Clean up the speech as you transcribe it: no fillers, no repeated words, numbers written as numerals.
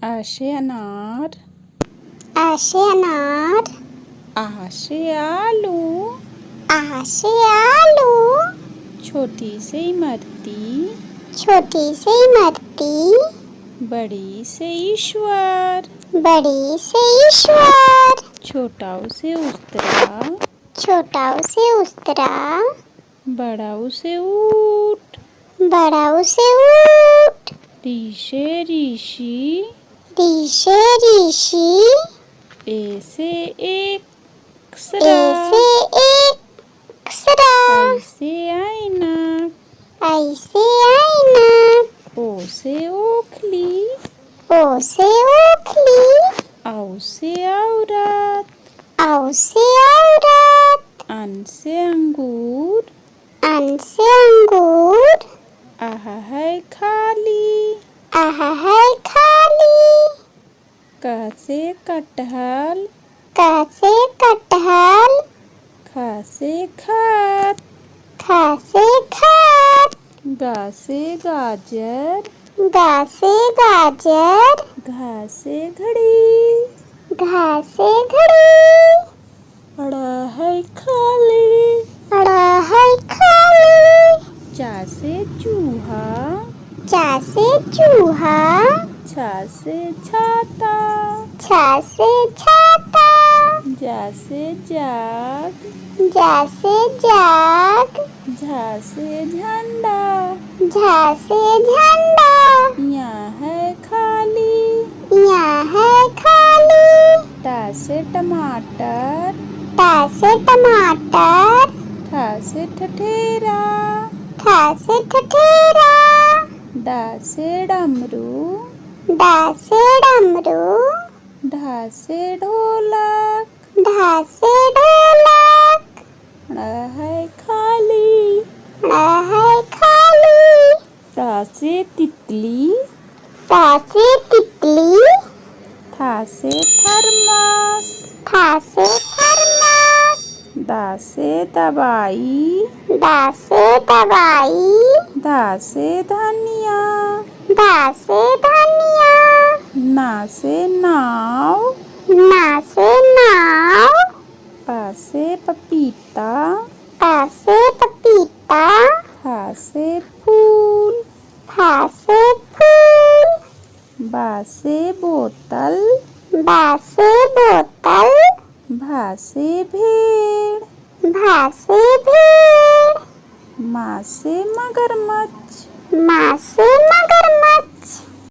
आ से अनार, आ से अनार, आ से आलू, आ से आलू, छोटी से इमरती, छोटी से इमरती, बड़ी से ईश्वर, बड़ी से ईश्वर, छोटा से उस्तरा, छोटा से उस्तरा, बड़ा से ऊट, बड़ा से ऊट, री से ऋषि, री से ऋषि, ए से एक ए से एक्सरा, आई से ainak, आई से ainak, ओ से ओखली, ओ से ओखली, औ से औरत, औ से औरत, अन से अंगूर, अन से अंगूर, आह है खाली, आह है खाली, क से कटहल, क से कटहल, ख से खत, ख से खत, ग से गाजर, ग से गाजर, घ से घड़ी, घ से घड़ी, अड़ है खाली, अड़ है खाली, चा से चूहा, चा से चूहा, छा से छाता, छा से छाता, जा से जाग, जा से जाग, झा से झंडा, झा से झंडा, यहाँ है खाली, यहाँ है खाली, टा से टमाटर, टा से टमाटर, ठा से ठठेरा, ठा से ठठेरा, डा से डमरू, डा से डमरू, ढा से ढोलक, ढा से ढोलक, ण है खाली, ण है खाली, ता से तितली, ता से तितली, था से थर्मस, था से थर्मस, दा से दवाई, दा से दवाई, धा से धनिया, धा से धनिया, ना से नाव, ना से नाव, पा से पपीता, पा से पपीता, फा से फूल, फा से फूल, बा से बोतल, बा से बोतल, भा से भेड़, भा से भेड़, मा से मगरमच्छ, मा से मगर